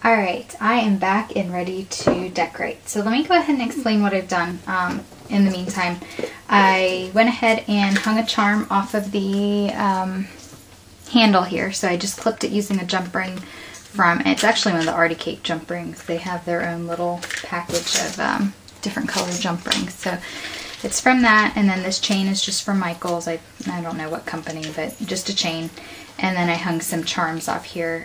Alright, I am back and ready to decorate. So let me go ahead and explain what I've done in the meantime. I went ahead and hung a charm off of the handle here. So I just clipped it using a jump ring from, it's actually one of the Artie Cake jump rings. They have their own little package of different color jump rings. So it's from that, and then this chain is just from Michael's. I don't know what company, but just a chain. And then I hung some charms off here.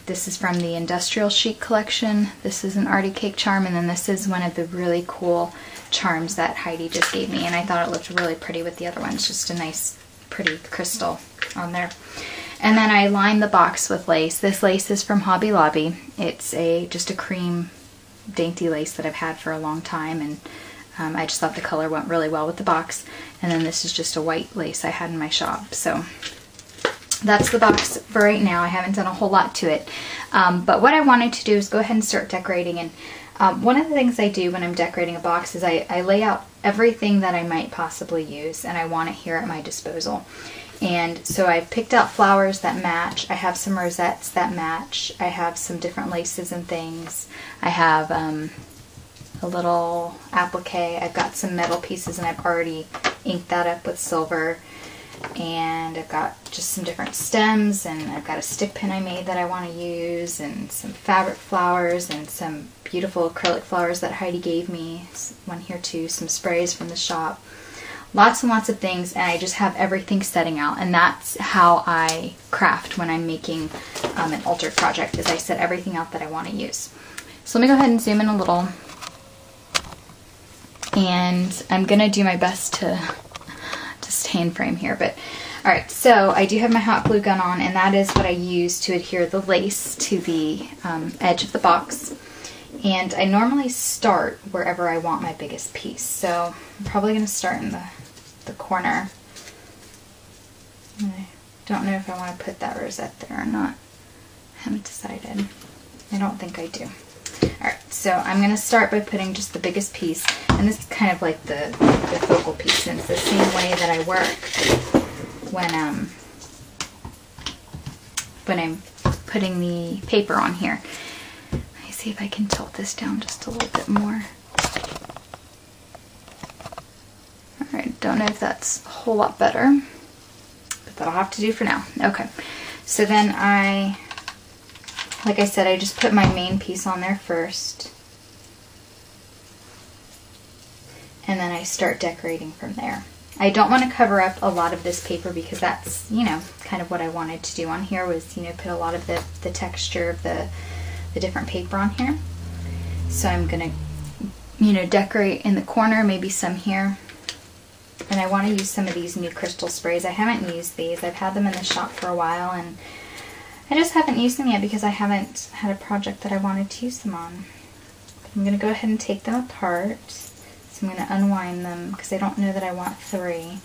This is from the Industrial Chic collection. This is an Artie Cake charm, and then this is one of the really cool charms that Heidi just gave me, and I thought it looked really pretty with the other ones. Just a nice, pretty crystal on there. And then I lined the box with lace. This lace is from Hobby Lobby. It's just a cream dainty lace that I've had for a long time, and I just thought the color went really well with the box. And then this is just a white lace I had in my shop. So that's the box for right now. I haven't done a whole lot to it. But what I wanted to do is go ahead and start decorating. And one of the things I do when I'm decorating a box is I lay out everything that I might possibly use, and I want it here at my disposal. And so I've picked out flowers that match. I have some rosettes that match. I have some different laces and things. I have a little applique. I've got some metal pieces, and I've already inked that up with silver. And I've got just some different stems, and I've got a stick pin I made that I want to use, and some fabric flowers, and some beautiful acrylic flowers that Heidi gave me. One here too, some sprays from the shop. Lots and lots of things, and I just have everything setting out, and that's how I craft when I'm making an altered project, is I set everything out that I want to use. So let me go ahead and zoom in a little, and I'm going to do my best to just hand frame here. But alright, so I do have my hot glue gun on, and that is what I use to adhere the lace to the edge of the box. And I normally start wherever I want my biggest piece. So I'm probably going to start in the corner. I don't know if I want to put that rosette there or not. I haven't decided. I don't think I do. Alright, so I'm going to start by putting just the biggest piece, and this is kind of like the focal piece, and it's the same way that I work when I'm putting the paper on here. Let me see if I can tilt this down just a little bit more. Alright, don't know if that's a whole lot better, but that'll have to do for now. Okay, so then like I said, I just put my main piece on there first, and then I start decorating from there. I don't want to cover up a lot of this paper because that's, you know, kind of what I wanted to do on here was, you know, put a lot of the texture of the different paper on here. So I'm going to, you know, decorate in the corner, maybe some here. And I want to use some of these new crystal sprays. I haven't used these. I've had them in the shop for a while, and I just haven't used them yet because I haven't had a project that I wanted to use them on. I'm going to go ahead and take them apart. So I'm going to unwind them because I don't know that I want 3.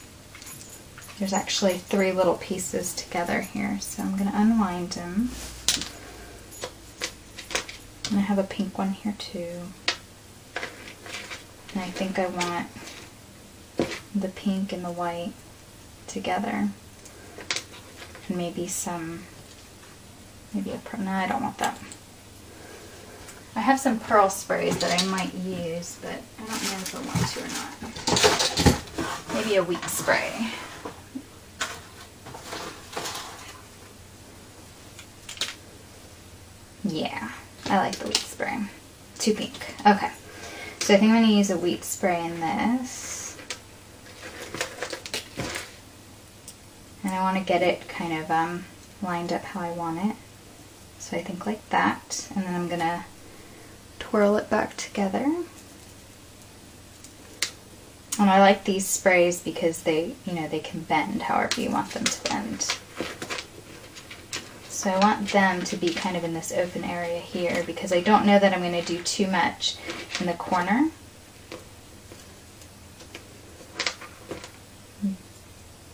There's actually 3 little pieces together here. So I'm going to unwind them. And I have a pink one here too. And I think I want the pink and the white together. And maybe some... Maybe a pearl. No, I don't want that. I have some pearl sprays that I might use, but I don't know if I want to or not. Maybe a wheat spray. Yeah, I like the wheat spray. Too pink. Okay. So I think I'm going to use a wheat spray in this. And I want to get it kind of lined up how I want it. So I think like that, and then I'm going to twirl it back together. And I like these sprays because they, you know, they can bend however you want them to bend. So I want them to be kind of in this open area here because I don't know that I'm going to do too much in the corner.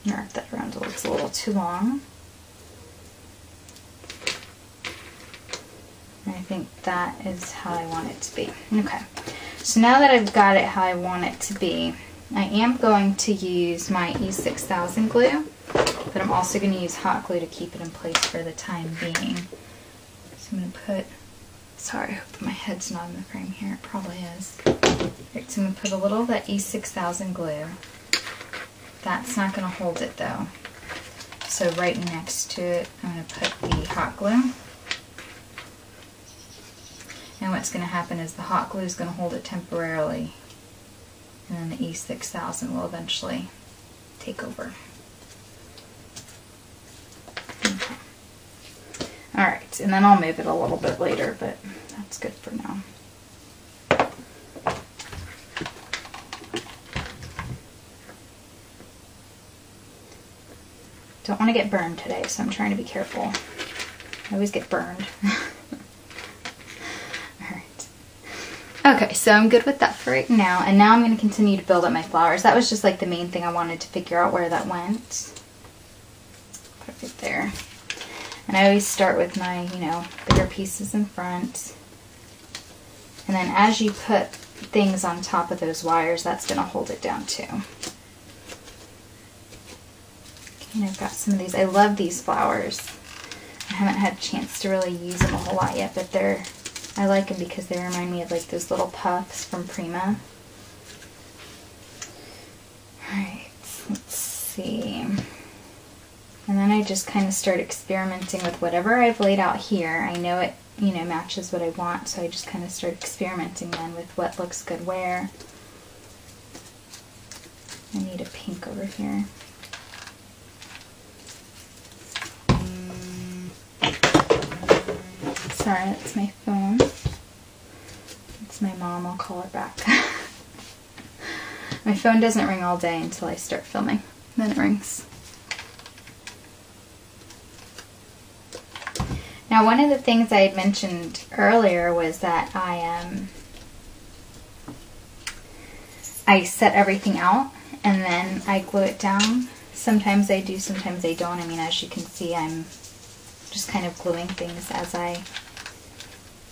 Wrap that around till it's a little too long. I think that is how I want it to be. Okay, so now that I've got it how I want it to be, I am going to use my E6000 glue, but I'm also going to use hot glue to keep it in place for the time being. So I'm going to put Sorry, I hope my head's not in the frame here. It probably is. Right, so I'm going to put a little of that E6000 glue. That's not going to hold it though. So right next to it, I'm going to put the hot glue. And what's going to happen is the hot glue is going to hold it temporarily. And then the E6000 will eventually take over. Okay. Alright, and then I'll move it a little bit later, but that's good for now. Don't want to get burned today, so I'm trying to be careful. I always get burned. Alright. Okay, so I'm good with that for right now, and now I'm going to continue to build up my flowers. That was just like the main thing I wanted to figure out where that went. Put it right there. And I always start with my, you know, bigger pieces in front. And then as you put things on top of those wires, that's going to hold it down too. And I've got some of these. I love these flowers. I haven't had a chance to really use them a whole lot yet, but I like them because they remind me of like those little puffs from Prima. Alright, let's see. And then I just kind of start experimenting with whatever I've laid out here. I know it, you know, matches what I want, so I just kind of start experimenting then with what looks good where. I need a pink over here. Sorry, that's my phone. It's my mom, I'll call her back. My phone doesn't ring all day until I start filming. Then it rings. Now, one of the things I had mentioned earlier was that I set everything out and then I glue it down. Sometimes I do, sometimes I don't. I mean, as you can see, I'm just kind of gluing things as I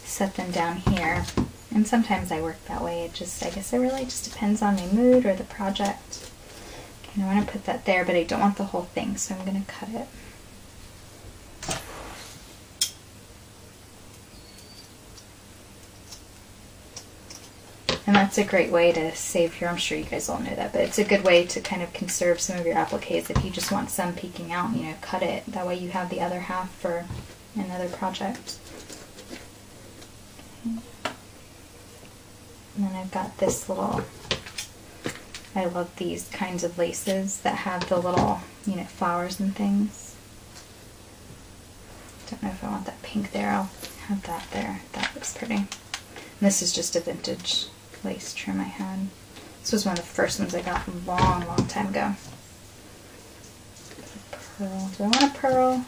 set them down here. And sometimes I work that way. It just, I guess it really just depends on my mood or the project. Okay, I want to put that there, but I don't want the whole thing, so I'm going to cut it. And that's a great way to save your, I'm sure you guys all know that, but it's a good way to kind of conserve some of your appliques. If you just want some peeking out, you know, cut it. That way you have the other half for another project. Okay. And then I've got this little, I love these kinds of laces that have the little, you know, flowers and things. Don't know if I want that pink there. I'll have that there. That looks pretty. And this is just a vintage lace trim I had. This was one of the first ones I got a long, long time ago. Pearl. Do I want a pearl?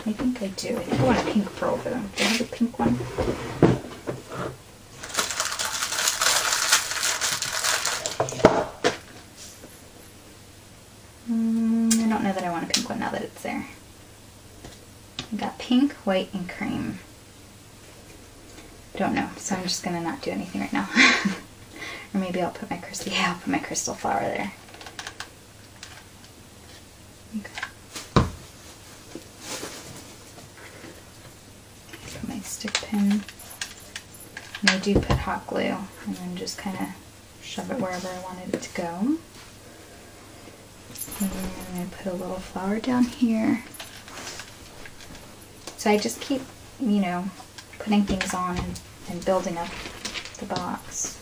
I think I do. I think I want a pink pearl though. Do I have a pink one? I don't know that I want a pink one now that it's there. I got pink, white, and cream. Don't know, so I'm just gonna not do anything right now. Or maybe I'll put my crystal. Yeah, I'll put my crystal flower there. Okay. Put my stick pin. And I do put hot glue, and then just kind of shove it wherever I wanted it to go. And then I'm gonna put a little flower down here. So I just keep, you know, putting things on and building up the box.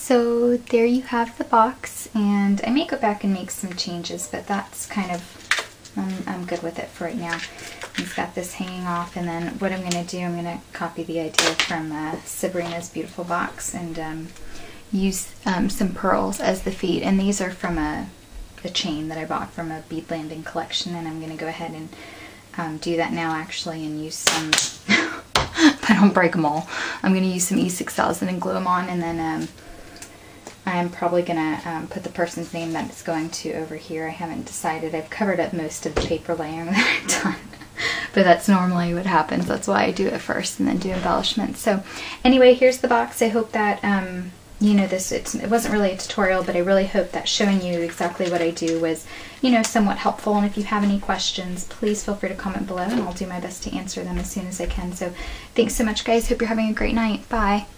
so there you have the box, and I may go back and make some changes, but that's kind of, I'm good with it for right now. It's got this hanging off, and then what I'm going to do, I'm going to copy the idea from Sabrina's beautiful box and use some pearls as the feet, and these are from a chain that I bought from a bead landing collection, and I'm going to go ahead and do that now actually, and use some if I don't break them all, I'm going to use some E6000 and glue them on, and then I'm probably going to put the person's name that it's going to over here. I haven't decided. I've covered up most of the paper layering that I've done, but that's normally what happens. That's why I do it first and then do embellishments. So anyway, here's the box. I hope that you know, it wasn't really a tutorial, but I really hope that showing you exactly what I do was, you know, somewhat helpful. And if you have any questions, please feel free to comment below, and I'll do my best to answer them as soon as I can. So thanks so much, guys. Hope you're having a great night. Bye.